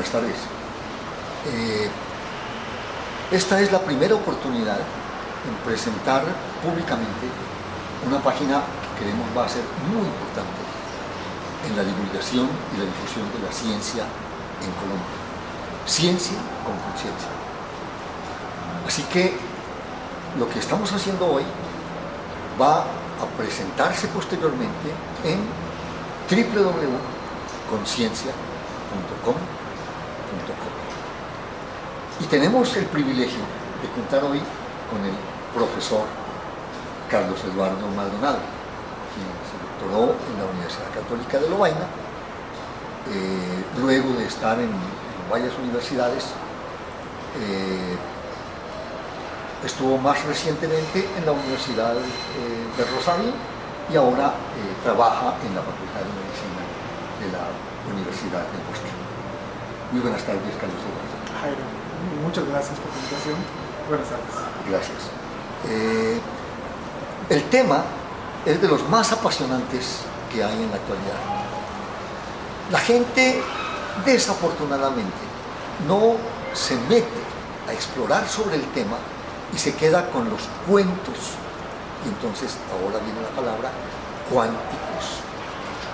buenas tardes. Esta es la primera oportunidad en presentar públicamente una página que creemos va a ser muy importante en la divulgación y la difusión de la ciencia en Colombia. Ciencia con conciencia. Así que lo que estamos haciendo hoy va a presentarse posteriormente en www.conciencia.com.co. Y tenemos el privilegio de contar hoy con el profesor Carlos Eduardo Maldonado, quien se doctoró en la Universidad Católica de Lovaina, luego de estar en varias universidades. Estuvo más recientemente en la Universidad de Rosario y ahora trabaja en la Facultad de Medicina de la Universidad de Boston. Muy buenas tardes, Carlos Eduardo. Jairo, muchas gracias por la invitación. Buenas tardes. Gracias. El tema es de los más apasionantes que hay en la actualidad. La gente, desafortunadamente, no se mete a explorar sobre el tema y se queda con los cuentos. Y entonces ahora viene la palabra cuánticos,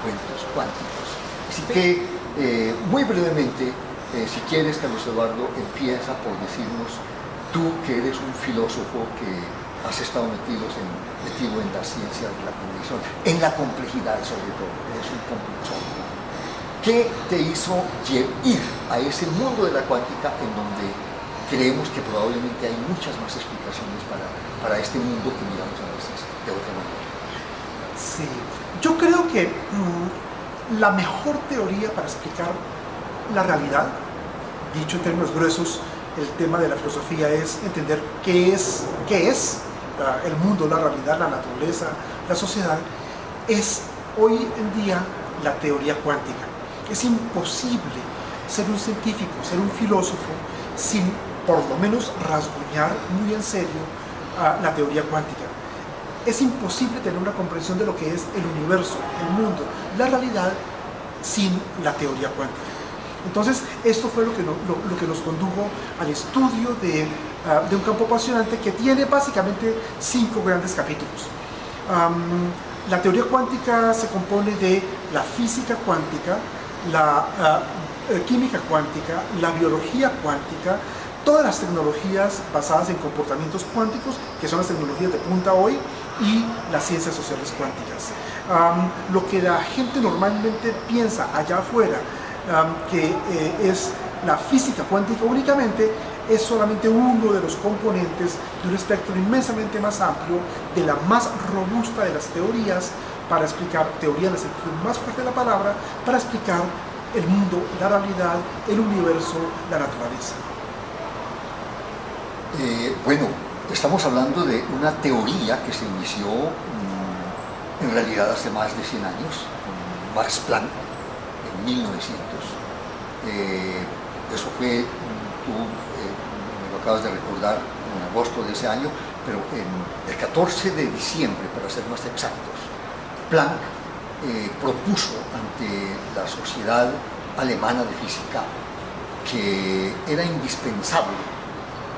cuentos cuánticos. Así que muy brevemente, si quieres, Carlos Eduardo, empieza por decirnos, tú que eres un filósofo que has estado metido en la ciencia de la cognición, en la complejidad sobre todo, eres un complexón. ¿Qué te hizo ir a ese mundo de la cuántica en donde creemos que probablemente hay muchas más explicaciones para este mundo que miramos a veces de otra manera? Sí, yo creo que la mejor teoría para explicar la realidad, dicho en términos gruesos, el tema de la filosofía es entender qué es el mundo, la realidad, la naturaleza, la sociedad, es hoy en día la teoría cuántica. Es imposible ser un científico, ser un filósofo, sin por lo menos rasguñar muy en serio la teoría cuántica. Es imposible tener una comprensión de lo que es el universo, el mundo, la realidad, sin la teoría cuántica. Entonces, esto fue lo que nos condujo al estudio de un campo apasionante que tiene básicamente 5 grandes capítulos. La teoría cuántica se compone de la física cuántica, la química cuántica, la biología cuántica, todas las tecnologías basadas en comportamientos cuánticos, que son las tecnologías de punta hoy, y las ciencias sociales cuánticas. Lo que la gente normalmente piensa allá afuera, que es la física cuántica únicamente, es solamente uno de los componentes de un espectro inmensamente más amplio, de la más robusta de las teorías, para explicar, teoría en el sentido más fuerte de la palabra, para explicar el mundo, la realidad, el universo, la naturaleza. Bueno, estamos hablando de una teoría que se inició en realidad hace más de 100 años, con Max Planck, en 1900. Eso fue, tú me lo acabas de recordar, en agosto de ese año, pero el 14 de diciembre, para ser más exactos, Planck propuso ante la Sociedad Alemana de Física que era indispensable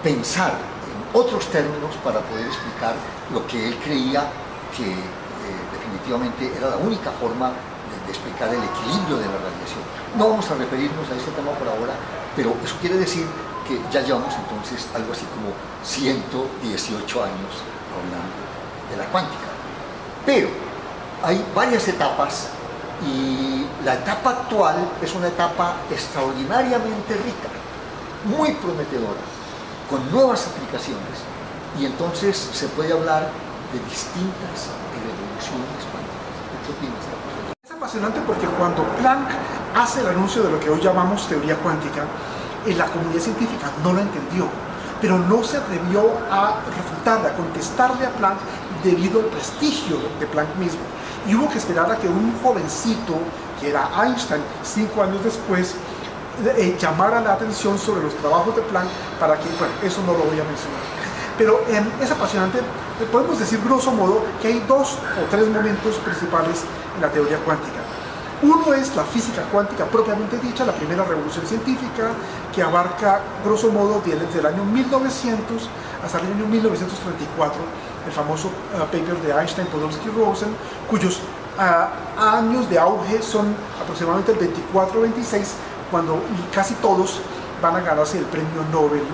pensar en otros términos para poder explicar lo que él creía que definitivamente era la única forma de explicar el equilibrio de la radiación. No vamos a referirnos a este tema por ahora, pero eso quiere decir que ya llevamos entonces algo así como 118 años hablando de la cuántica. Pero hay varias etapas y la etapa actual es una etapa extraordinariamente rica, muy prometedora, con nuevas aplicaciones, y entonces se puede hablar de distintas revoluciones cuánticas. ¿Qué opinas, profesor? Es apasionante porque cuando Planck hace el anuncio de lo que hoy llamamos teoría cuántica, la comunidad científica no lo entendió, pero no se atrevió a refutarle, a contestarle a Planck debido al prestigio de Planck mismo. Y hubo que esperar a que un jovencito, que era Einstein, 5 años después, llamara la atención sobre los trabajos de Planck, para que, bueno, eso no lo voy a mencionar. Pero es apasionante. Podemos decir grosso modo que hay 2 o 3 momentos principales en la teoría cuántica. Uno es la física cuántica propiamente dicha, la primera revolución científica, que abarca, grosso modo, desde el año 1900 hasta el año 1934, el famoso paper de Einstein, Podolsky y Rosen, cuyos años de auge son aproximadamente el 24-26, cuando casi todos van a ganarse el premio Nobel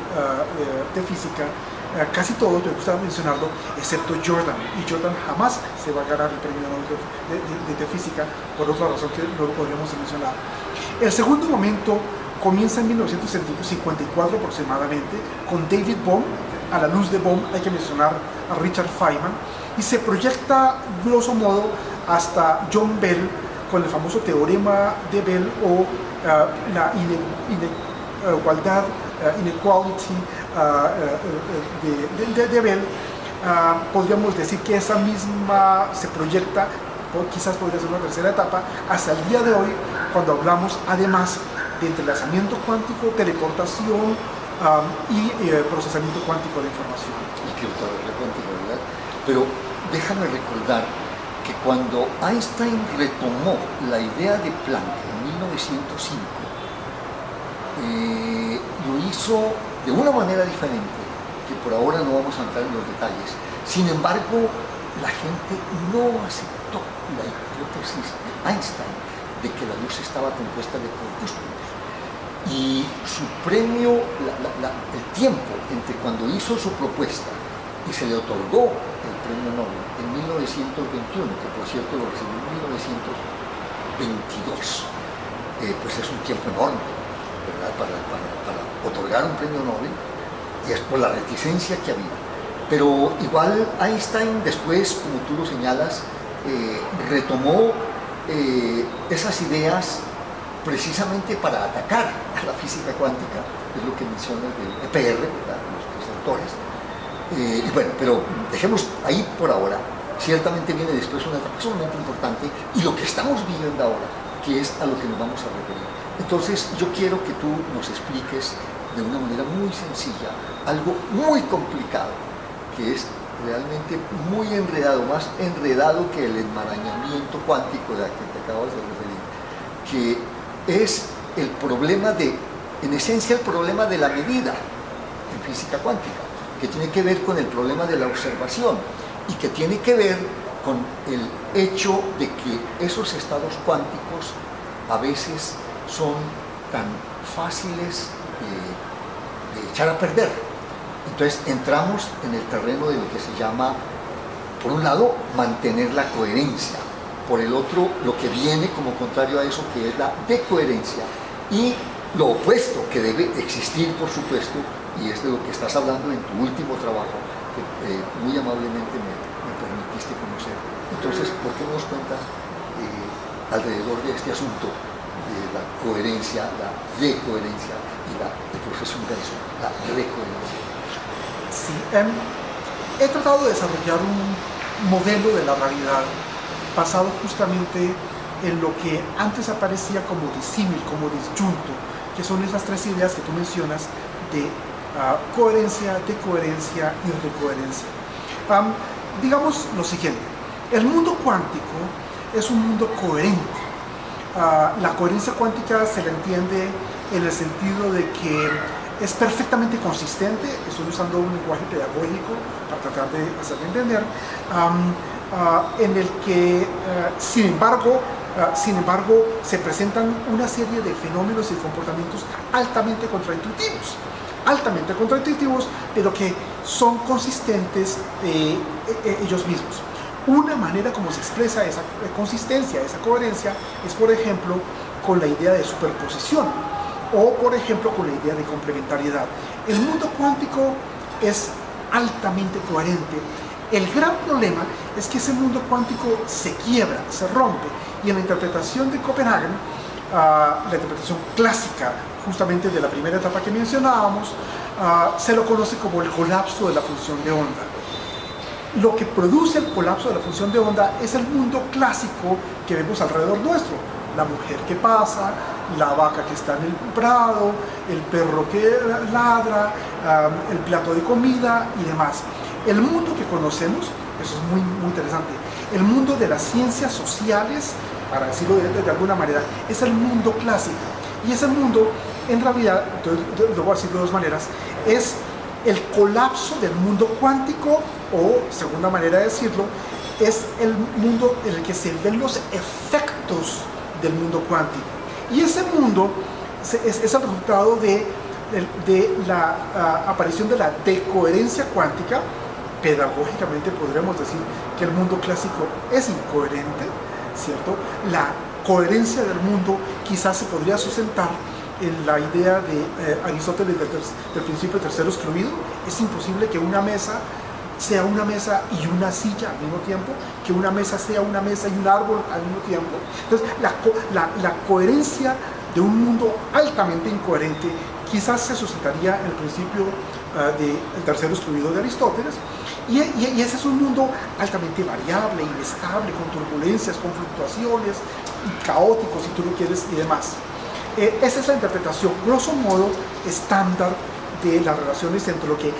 de física. Casi todos, me gusta mencionarlo, excepto Jordan, y Jordan jamás se va a ganar el premio Nobel de física, por otra razón que no lo podríamos mencionar. El segundo momento comienza en 1954 aproximadamente, con David Bohm. A la luz de Bohm hay que mencionar a Richard Feynman, y se proyecta grosso modo hasta John Bell con el famoso teorema de Bell, o la igualdad, inequality de Bell. Podríamos decir que esa misma se proyecta, quizás podría ser una tercera etapa, hasta el día de hoy, cuando hablamos además de entrelazamiento cuántico, teleportación y procesamiento cuántico de información. Y criptografía cuántica, ¿verdad? Pero déjame recordar que cuando Einstein retomó la idea de Planck en 1905, lo hizo de una manera diferente, que por ahora no vamos a entrar en los detalles. Sin embargo, la gente no aceptó la hipótesis de Einstein de que la luz estaba compuesta de corpúsculos. Y su premio, el tiempo entre cuando hizo su propuesta y se le otorgó el premio Nobel en 1921, que por cierto lo recibió en 1922, pues es un tiempo enorme, ¿verdad? Para otorgar un premio Nobel, y es por la reticencia que había. Pero igual Einstein después, como tú lo señalas, retomó esas ideas precisamente para atacar a la física cuántica, es lo que menciona el EPR, ¿verdad? Los tres autores. Y bueno, pero dejemos ahí por ahora. Ciertamente viene después una etapa sumamente importante, y lo que estamos viviendo ahora, que es a lo que nos vamos a referir. Entonces yo quiero que tú nos expliques de una manera muy sencilla algo muy complicado, que es realmente muy enredado, más enredado que el enmarañamiento cuántico de que te acabas de referir, que es el problema en esencia el problema de la medida en física cuántica, que tiene que ver con el problema de la observación, y que tiene que ver con el hecho de que esos estados cuánticos a veces son tan fáciles de echar a perder. Entonces entramos en el terreno de lo que se llama, por un lado, mantener la coherencia, por el otro, lo que viene como contrario a eso, que es la decoherencia, y lo opuesto que debe existir, por supuesto, y es de lo que estás hablando en tu último trabajo, que muy amablemente me permitiste conocer. Entonces, ¿por qué no nos cuentas alrededor de este asunto de la coherencia, la decoherencia y el proceso inverso, la recoherencia? Sí, he tratado de desarrollar un modelo de la realidad basado justamente en lo que antes aparecía como disímil, como disyunto, que son esas tres ideas que tú mencionas de coherencia, decoherencia y recoherencia. Digamos lo siguiente: el mundo cuántico es un mundo coherente. La coherencia cuántica se la entiende en el sentido de que es perfectamente consistente. Estoy usando un lenguaje pedagógico para tratar de hacerlo entender, en el que sin embargo se presentan una serie de fenómenos y comportamientos altamente contraintuitivos, pero que son consistentes ellos mismos. Una manera como se expresa esa consistencia, esa coherencia, es por ejemplo con la idea de superposición, o por ejemplo con la idea de complementariedad. El mundo cuántico es altamente coherente. El gran problema es que ese mundo cuántico se quiebra, se rompe, y en la interpretación de Copenhague, la interpretación clásica justamente de la primera etapa que mencionábamos, se lo conoce como el colapso de la función de onda. Lo que produce el colapso de la función de onda es el mundo clásico que vemos alrededor nuestro: la mujer que pasa, la vaca que está en el prado, el perro que ladra, el plato de comida y demás. El mundo que conocemos, eso es muy, muy interesante, el mundo de las ciencias sociales para decirlo de alguna manera, es el mundo clásico. Y ese mundo, en realidad, entonces, lo voy a decir de dos maneras, es el colapso del mundo cuántico, o, segunda manera de decirlo, es el mundo en el que se ven los efectos del mundo cuántico. Y ese mundo es el resultado de la aparición de la decoherencia cuántica. Pedagógicamente podríamos decir que el mundo clásico es incoherente, ¿cierto? La coherencia del mundo quizás se podría sustentar en la idea de Aristóteles del principio tercero excluido. Es imposible que una mesa sea una mesa y una silla al mismo tiempo, que una mesa sea una mesa y un árbol al mismo tiempo. Entonces, la coherencia de un mundo altamente incoherente quizás se suscitaría en el principio del tercero excluido de Aristóteles, y ese es un mundo altamente variable, inestable, con turbulencias, con fluctuaciones, caótico, si tú lo quieres, y demás. Esa es la interpretación, grosso modo, estándar de las relaciones entre lo que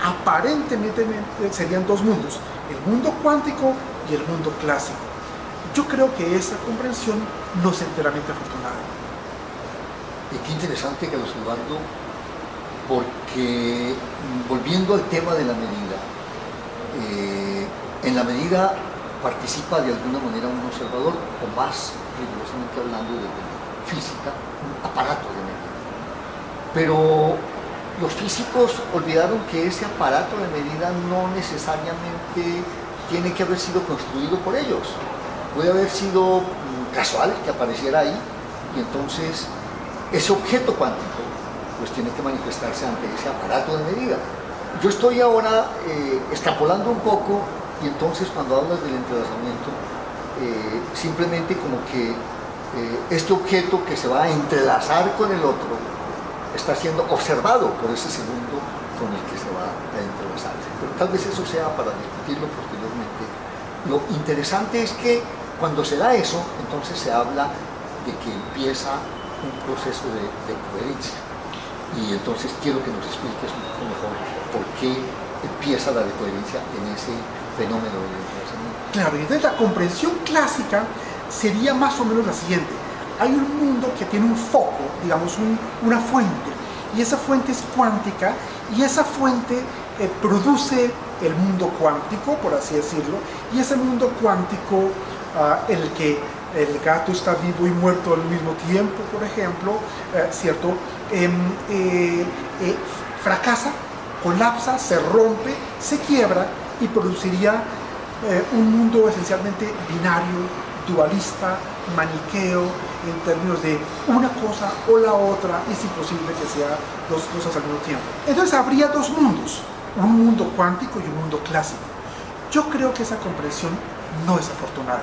aparentemente serían dos mundos, el mundo cuántico y el mundo clásico. Yo creo que esa comprensión no es enteramente afortunada. Y qué interesante, Carlos Eduardo, porque volviendo al tema de la medida, en la medida participa de alguna manera un observador, o más rigurosamente hablando de física, un aparato de medida. Pero los físicos olvidaron que ese aparato de medida no necesariamente tiene que haber sido construido por ellos. Puede haber sido casual que apareciera ahí, y entonces ese objeto cuántico pues tiene que manifestarse ante ese aparato de medida. Yo estoy ahora extrapolando un poco, y entonces cuando hablas del entrelazamiento, simplemente como que este objeto que se va a entrelazar con el otro está siendo observado por ese segundo con el que se va a entrelazar. Pero tal vez eso sea para discutirlo posteriormente. Lo interesante es que cuando se da eso, entonces se habla de que empieza un proceso de coherencia. Y entonces quiero que nos expliques un poco mejor por qué empieza la decoherencia en ese fenómeno del entrelazamiento. Claro, y entonces la comprensión clásica sería más o menos la siguiente. Hay un mundo que tiene un foco, digamos, una fuente, y esa fuente es cuántica, y esa fuente produce el mundo cuántico, por así decirlo, y ese mundo cuántico en el que el gato está vivo y muerto al mismo tiempo, por ejemplo, ¿cierto? Fracasa, colapsa, se rompe, se quiebra y produciría un mundo esencialmente binario, dualista, maniqueo, en términos de una cosa o la otra. Es imposible que sean dos cosas al mismo tiempo. Entonces habría dos mundos, un mundo cuántico y un mundo clásico. Yo creo que esa comprensión no es afortunada.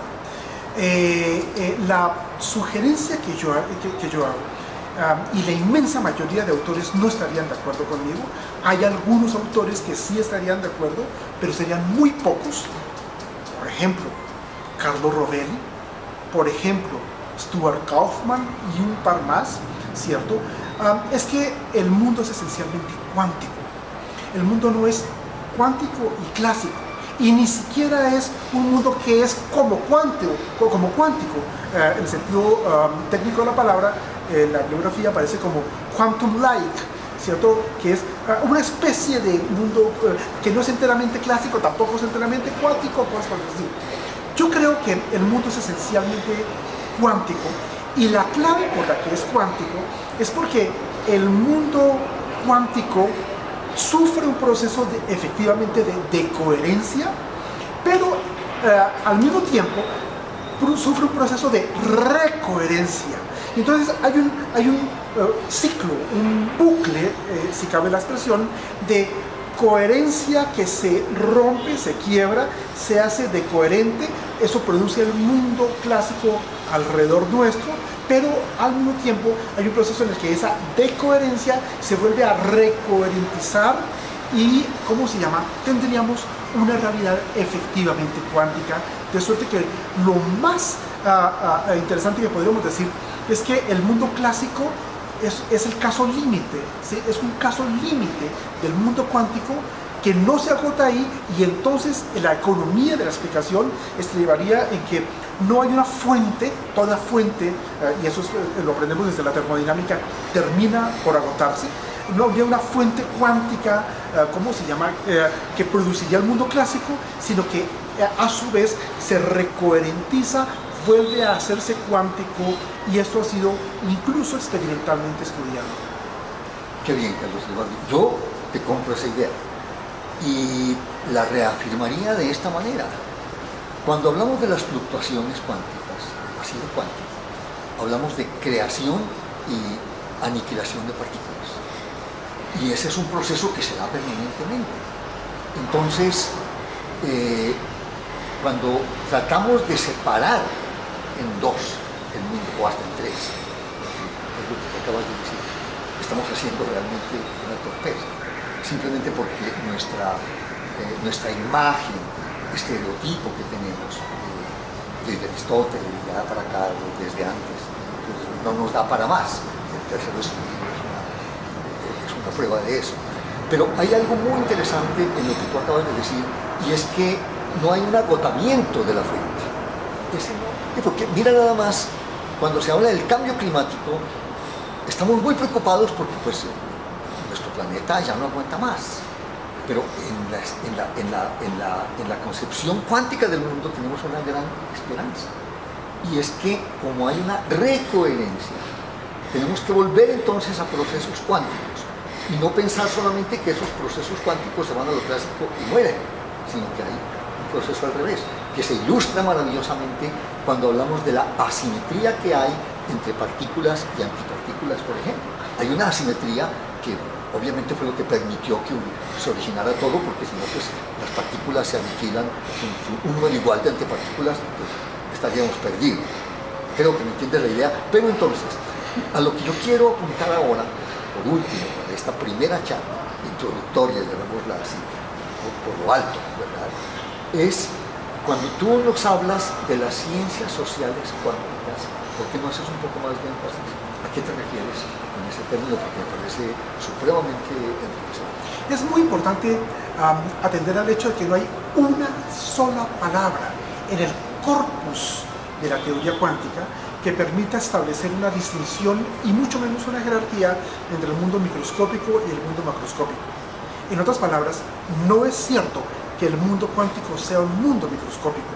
La sugerencia que yo hago, y la inmensa mayoría de autores no estarían de acuerdo conmigo. Hay algunos autores que sí estarían de acuerdo, pero serían muy pocos. Por ejemplo, Carlo Rovelli, por ejemplo, Stuart Kauffman y un par más, ¿cierto? Es que el mundo es esencialmente cuántico. El mundo no es cuántico y clásico, y ni siquiera es un mundo que es como cuántico. En el sentido técnico de la palabra, la bibliografía aparece como quantum-like, ¿cierto? Que es una especie de mundo que no es enteramente clásico, tampoco es enteramente cuántico, cosas así. Yo creo que el mundo es esencialmente cuántico, y la clave por la que es cuántico es porque el mundo cuántico sufre un proceso efectivamente de coherencia, pero al mismo tiempo sufre un proceso de recoherencia. Entonces hay un ciclo, un bucle, si cabe la expresión, de coherencia que se rompe, se quiebra, se hace decoherente. Eso produce el mundo clásico alrededor nuestro, pero al mismo tiempo hay un proceso en el que esa decoherencia se vuelve a recoherentizar, y, ¿cómo se llama?, tendríamos una realidad efectivamente cuántica, de suerte que lo más interesante que podríamos decir es que el mundo clásico es el caso límite, ¿sí? Es un caso límite del mundo cuántico, que no se agota ahí, y entonces la economía de la explicación estribaría en que no hay una fuente, toda fuente, y eso lo aprendemos desde la termodinámica, termina por agotarse. No habría una fuente cuántica, ¿cómo se llama?, que produciría el mundo clásico, sino que a su vez se recoherentiza, vuelve a hacerse cuántico, y esto ha sido incluso experimentalmente estudiado. Qué bien, Carlos Eduardo. Yo te compro esa idea y la reafirmaría de esta manera. Cuando hablamos de las fluctuaciones cuánticas, así de cuántico, hablamos de creación y aniquilación de partículas. Y ese es un proceso que se da permanentemente. Entonces, cuando tratamos de separar en dos el mundo, o hasta en tres, es lo que te acabas de decir, estamos haciendo realmente una torpeza, simplemente porque nuestra imagen, estereotipo que tenemos desde Aristóteles, ya para acá, desde antes, pues no nos da para más. El tercero es una prueba de eso. Pero hay algo muy interesante en lo que tú acabas de decir, y es que no hay un agotamiento de la fuente. Porque mira nada más, cuando se habla del cambio climático, estamos muy preocupados porque pues nuestro planeta ya no aguanta más. Pero en la concepción cuántica del mundo tenemos una gran esperanza. Y es que como hay una recoherencia, tenemos que volver entonces a procesos cuánticos y no pensar solamente que esos procesos cuánticos se van a lo clásico y mueren, sino que hay un proceso al revés, que se ilustra maravillosamente cuando hablamos de la asimetría que hay entre partículas y antipartículas, por ejemplo. Hay una asimetría que obviamente fue lo que permitió que se originara todo, porque si no, pues las partículas se aniquilan con un número igual de antipartículas, pues estaríamos perdidos. Creo que me entiendes la idea. Pero entonces, a lo que yo quiero apuntar ahora, por último, para esta primera charla introductoria, llamémosla así, por lo alto, ¿verdad?, es cuando tú nos hablas de las ciencias sociales cuánticas. ¿Por qué no haces un poco más de énfasis? ¿A qué te refieres con ese término? Porque me parece supremamente enriquecedor. Es muy importante atender al hecho de que no hay una sola palabra en el corpus de la teoría cuántica que permita establecer una distinción y mucho menos una jerarquía entre el mundo microscópico y el mundo macroscópico. En otras palabras, no es cierto que el mundo cuántico sea un mundo microscópico.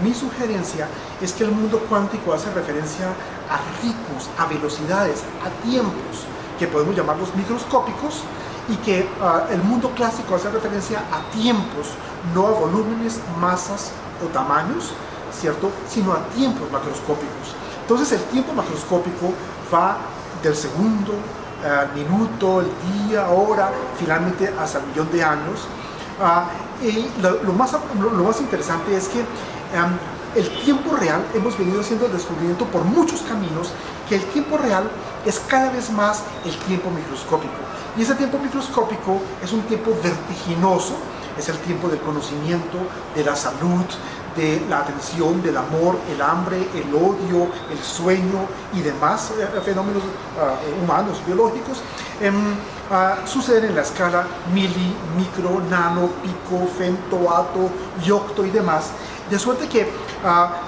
Mi sugerencia es que el mundo cuántico hace referencia a ritmos, a velocidades, a tiempos, que podemos llamarlos microscópicos, y que el mundo clásico hace referencia a tiempos, no a volúmenes, masas o tamaños, ¿cierto?, sino a tiempos macroscópicos. Entonces el tiempo macroscópico va del segundo, minuto, el día, hora, finalmente hasta el millón de años. Y lo más interesante es que el tiempo real, hemos venido haciendo el descubrimiento por muchos caminos, que el tiempo real es cada vez más el tiempo microscópico. Y ese tiempo microscópico es un tiempo vertiginoso, es el tiempo del conocimiento, de la salud, de la atención, del amor, el hambre, el odio, el sueño y demás fenómenos humanos, biológicos. Suceden en la escala mili, micro, nano, pico, femto, ato, yocto y demás. De suerte que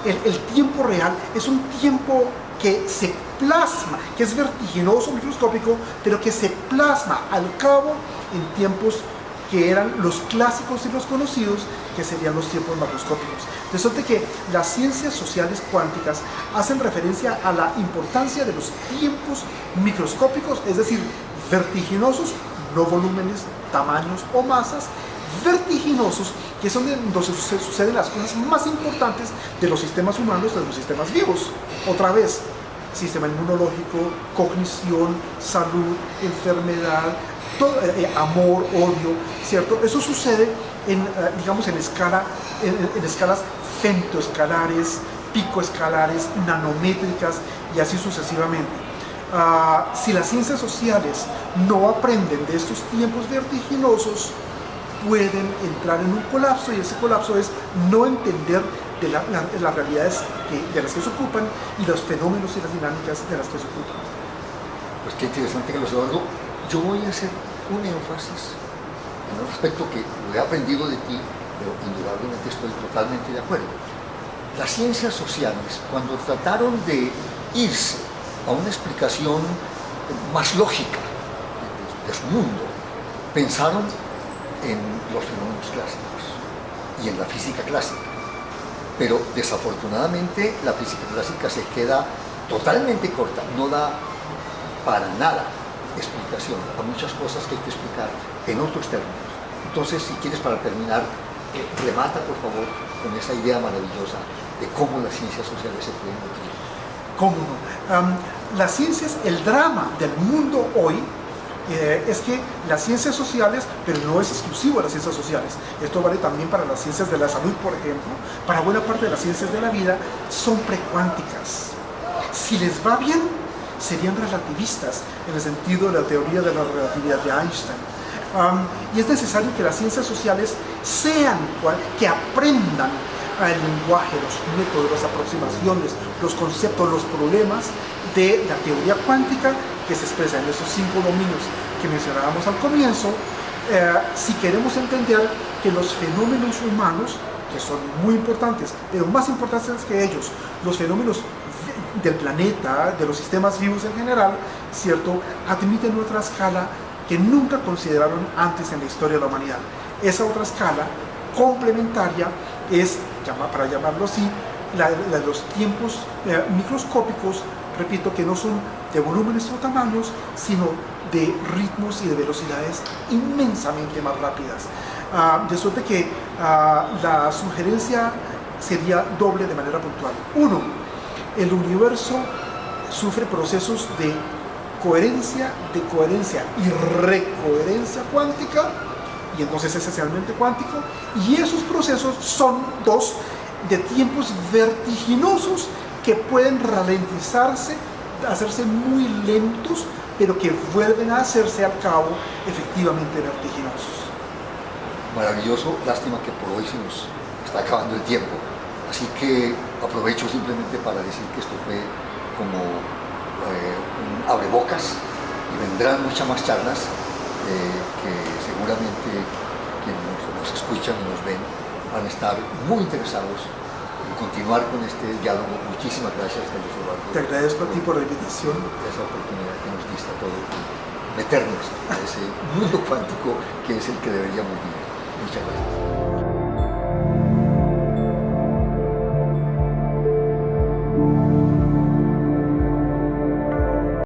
el tiempo real es un tiempo que se plasma, que es vertiginoso, microscópico, pero que se plasma al cabo en tiempos que eran los clásicos y los conocidos, que serían los tiempos macroscópicos. De suerte que las ciencias sociales cuánticas hacen referencia a la importancia de los tiempos microscópicos, es decir, vertiginosos, no volúmenes, tamaños o masas, vertiginosos, que son donde se suceden las cosas más importantes de los sistemas humanos, de los sistemas vivos. Otra vez, sistema inmunológico, cognición, salud, enfermedad, todo, amor, odio, ¿cierto? Eso sucede digamos, en escalas femtoescalares, picoescalares, nanométricas y así sucesivamente. Si las ciencias sociales no aprenden de estos tiempos vertiginosos, pueden entrar en un colapso, y ese colapso es no entender de las realidades de las que se ocupan y los fenómenos y las dinámicas de las que se ocupan. Pues qué interesante, Carlos Eduardo. Yo voy a hacer un énfasis en un aspecto que lo he aprendido de ti, pero indudablemente estoy totalmente de acuerdo. Las ciencias sociales, cuando trataron de irse a una explicación más lógica de su mundo, pensaron en los fenómenos clásicos y en la física clásica. Pero desafortunadamente la física clásica se queda totalmente corta, no da para nada explicación a muchas cosas que hay que explicar en otros términos. Entonces, si quieres, para terminar, remata por favor con esa idea maravillosa de cómo las ciencias sociales se pueden nutrir. ¿Cómo no? Las ciencias, el drama del mundo hoy es que las ciencias sociales, pero no es exclusivo de las ciencias sociales, esto vale también para las ciencias de la salud, por ejemplo, para buena parte de las ciencias de la vida, son precuánticas. Si les va bien, serían relativistas en el sentido de la teoría de la relatividad de Einstein. Y es necesario que las ciencias sociales sean, que aprendan el lenguaje, los métodos, las aproximaciones, los conceptos, los problemas de la teoría cuántica que se expresa en esos 5 dominios que mencionábamos al comienzo, si queremos entender que los fenómenos humanos, que son muy importantes, pero más importantes que ellos, los fenómenos del planeta, de los sistemas vivos en general, ¿cierto?, admiten otra escala que nunca consideraron antes en la historia de la humanidad. Esa otra escala complementaria es, para llamarlo así, la de los tiempos microscópicos, repito, que no son de volúmenes o tamaños, sino de ritmos y de velocidades inmensamente más rápidas. De suerte que la sugerencia sería doble de manera puntual. Uno, el universo sufre procesos de coherencia y recoherencia cuántica, y entonces es esencialmente cuántico, y esos procesos son dos de tiempos vertiginosos que pueden ralentizarse, hacerse muy lentos, pero que vuelven a hacerse al cabo efectivamente vertiginosos. Maravilloso, lástima que por hoy se nos está acabando el tiempo, así que aprovecho simplemente para decir que esto fue como un abrebocas y vendrán muchas más charlas que seguramente quienes nos escuchan y nos ven van a estar muy interesados en continuar con este diálogo. Muchísimas gracias, Carlos Eduardo. Te agradezco a ti por la invitación. Esa oportunidad que nos diste a todos de meternos a ese mundo cuántico que es el que deberíamos vivir. Muchas gracias.